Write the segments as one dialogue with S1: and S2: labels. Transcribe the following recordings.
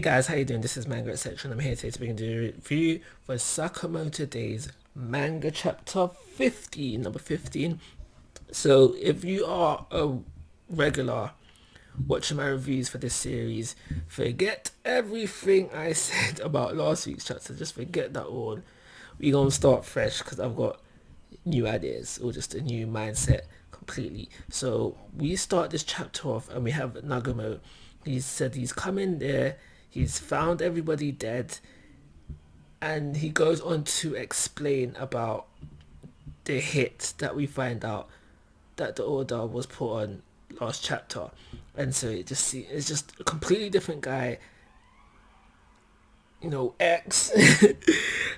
S1: Hey guys, how you doing? This is Manga, etc. And I'm here today to begin the review for Sakamoto Days Manga Chapter 15, number 15. So if you are a regular watching my reviews for this series, forget everything I said about last week's chapter. Just forget that all. We're going to start fresh because I've got new ideas or just a new mindset completely. So we start this chapter off and we have Nagamo. He said he's come in there, he's found everybody dead, and he goes on to explain about the hit that we find out that the order was put on last chapter. And so it's just a completely different guy, X,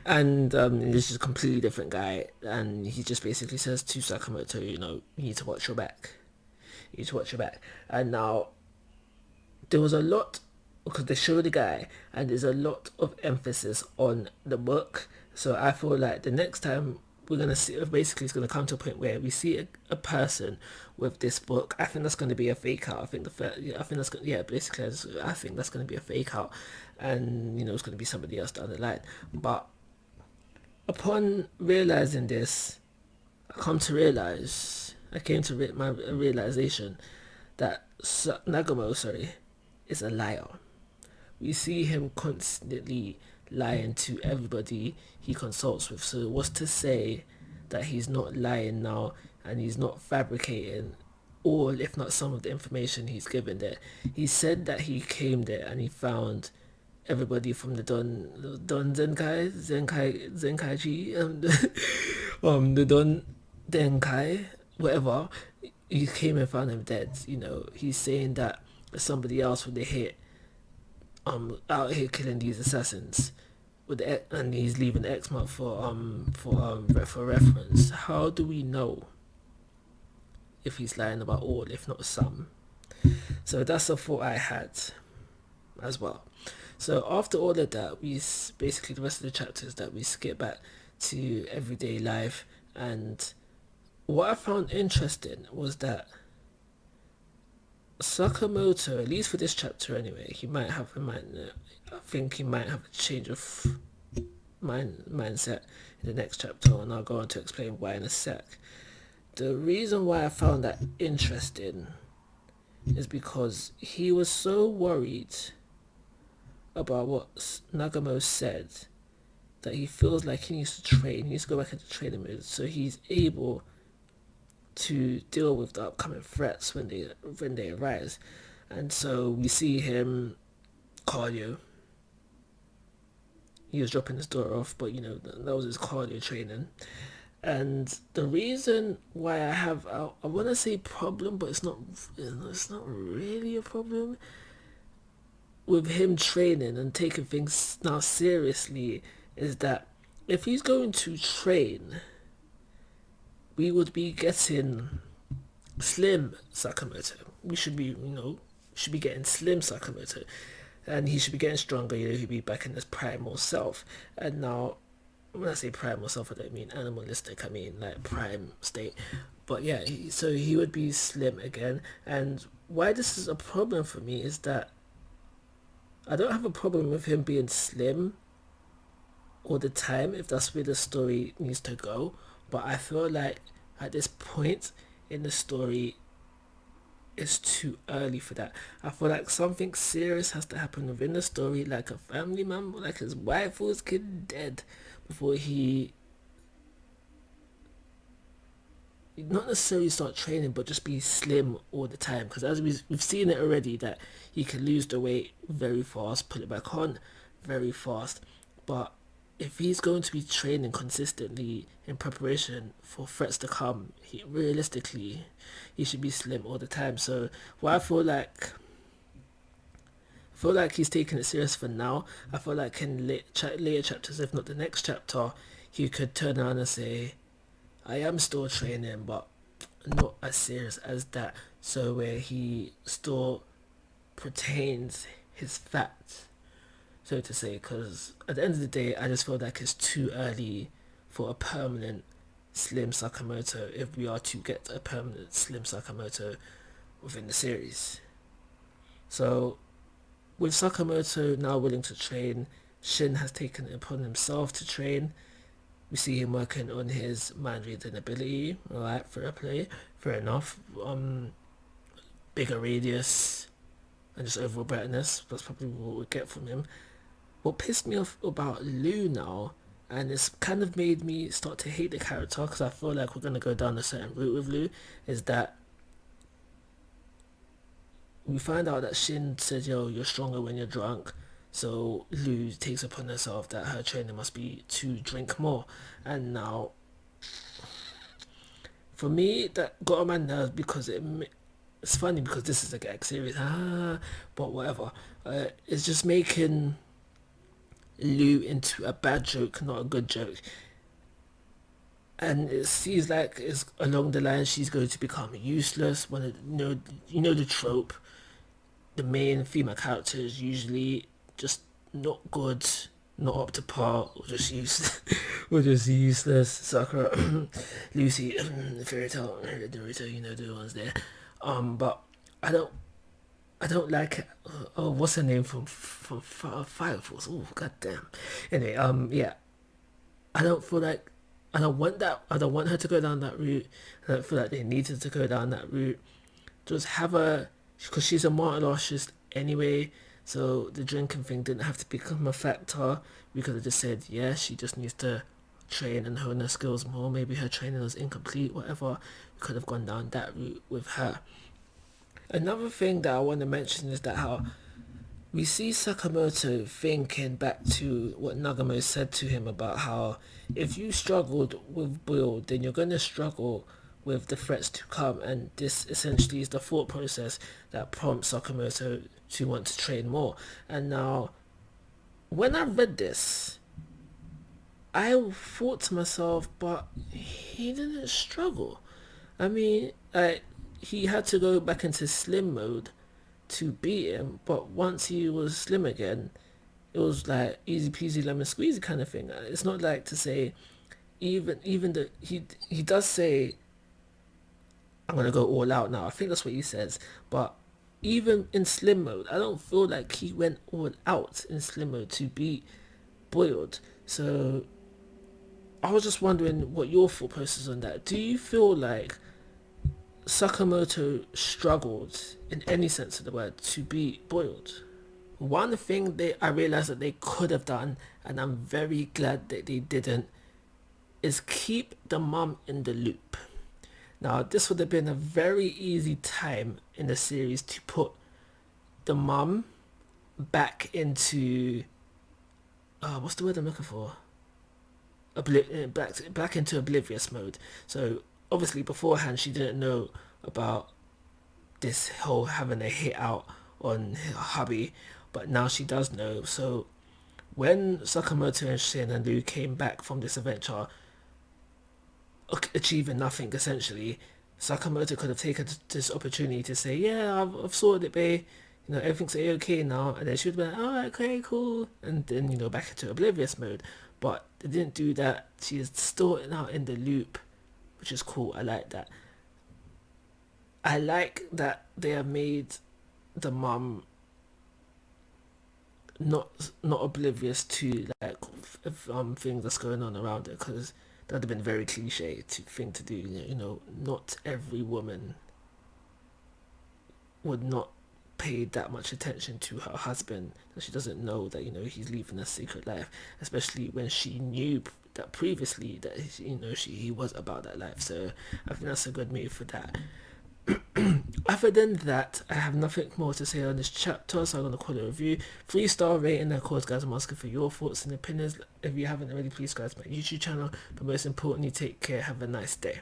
S1: and he's just a completely different guy, and he just basically says to Sakamoto, you need to watch your back. You need to watch your back. And now there was a lot because they show the guy, and there's a lot of emphasis on the book. So I feel like the next time we're gonna see, basically, it's gonna come to a point where we see a person with this book. I think that's gonna be a fake out. I think I think that's gonna, yeah, basically, I think that's gonna be a fake out, and it's gonna be somebody else down the line. But upon realizing this, I came to my realization that Nagamo, is a liar. We see him constantly lying to everybody he consults with. So what's to say that he's not lying now and he's not fabricating all, if not some of the information he's given there? He said that he came there and he found everybody from the Don Zenkaichi, the Don Denkai, whatever. He came and found him dead. He's saying that somebody else with the hit out here killing these assassins and he's leaving X mark for reference. How do we know if he's lying about all, if not some? So that's a thought I had as well. So after all of that, we basically, the rest of the chapters that we skip back to everyday life, and what I found interesting was that Sakamoto, at least for this chapter anyway, I think he might have a change of mindset in the next chapter, and I'll go on to explain why in a sec. The reason why I found that interesting is because he was so worried about what Nagamo said that he feels like he needs to train, he needs to go back into training mode so he's able to deal with the upcoming threats when they arise. And so we see him cardio. He was dropping his daughter off, but that was his cardio training. And the reason why I want to say problem, but it's not really a problem with him training and taking things now seriously, is that if he's going to train, we would be getting slim Sakamoto. We should be, getting slim Sakamoto, and he should be getting stronger. He'd be back in his primal self. And now, when I say primal self, I don't mean animalistic. I mean like prime state. But yeah, so he would be slim again. And why this is a problem for me is that I don't have a problem with him being slim all the time if that's where the story needs to go. But I feel like at this point in the story, it's too early for that. I feel like something serious has to happen within the story, like a family member, like his wife or his kid dead, before he not necessarily start training, but just be slim all the time. Because as we've seen it already, that he can lose the weight very fast, put it back on very fast. But if he's going to be training consistently in preparation for threats to come, realistically, he should be slim all the time. So what I feel like he's taking it serious for now. I feel like in later chapters, if not the next chapter, he could turn around and say, I am still training, but not as serious as that. So where he still retains his fat, so to say, because at the end of the day, I just feel like it's too early for a permanent slim Sakamoto if we are to get a permanent slim Sakamoto within the series. So with Sakamoto now willing to train, Shin has taken it upon himself to train. We see him working on his mind reading ability. Alright, fair play, fair enough. Bigger radius and just overall brightness. That's probably what we get from him. What pissed me off about Lou now, and it's kind of made me start to hate the character because I feel like we're gonna go down a certain route with Lou, is that we find out that Shin said, "Yo, you're stronger when you're drunk." So Lou takes upon herself that her training must be to drink more, and now for me that got on my nerves because it's funny because this is a gag series, but whatever. It's just making Lou into a bad joke, not a good joke. And it seems like it's along the line she's going to become useless. When you know the trope, the main female character is usually just not good, not up to par, or just useless, or just useless. Sakura, Lucy, Fairy Tail, Naruto, you know the ones there. But I don't like it. Oh, what's her name from Fire Force? Oh, goddamn. Anyway, yeah, I don't feel like I don't want that. I don't want her to go down that route. I don't feel like they needed to go down that route. Just have her, because she's a martial artist anyway. So the drinking thing didn't have to become a factor. We could have just said, yeah, she just needs to train and hone her skills more. Maybe her training was incomplete, whatever. We could have gone down that route with her. Another thing that I want to mention is that how we see Sakamoto thinking back to what Nagamo said to him about how if you struggled with build, then you're going to struggle with the threats to come, and this essentially is the thought process that prompts Sakamoto to want to train more. And now, when I read this, I thought to myself, but he didn't struggle. I mean, he had to go back into slim mode to beat him, but once he was slim again, it was like easy peasy lemon squeezy kind of thing. It's not like to say, even the he does say, I'm gonna go all out now. I think that's what he says, but even in slim mode, I don't feel like he went all out in slim mode to beat Boiled. So I was just wondering what your thought process on that. Do you feel like Sakamoto struggled in any sense of the word to be Boiled? One thing I realized that they could have done, and I'm very glad that they didn't, is keep the mum in the loop. Now, this would have been a very easy time in the series to put the mum back into what's the word I'm looking for? Back into oblivious mode. So obviously beforehand she didn't know about this whole having a hit out on her hubby, but now she does know. So when Sakamoto and Shin and Liu came back from this adventure achieving nothing essentially, Sakamoto could have taken this opportunity to say, yeah, I've sorted it, babe, you know, everything's okay now, and then she would be like, alright, okay, cool, and then, you know, back into oblivious mode. But they didn't do that. She is still now in the loop, which is cool. I like that. I like that they have made the mum not oblivious to like things that's going on around her, because that would have been very cliche thing to do. You know, not every woman would not pay that much attention to her husband, that she doesn't know that, you know, he's living a secret life, especially when she knew that previously that, you know, he was about that life. So I think that's a good move for that. Other than that, I have nothing more to say on this chapter, so I'm going to call it a review. 3-star rating, and of course guys, I'm asking for your thoughts and opinions. If you haven't already, please subscribe to my YouTube channel, but most importantly, take care, have a nice day.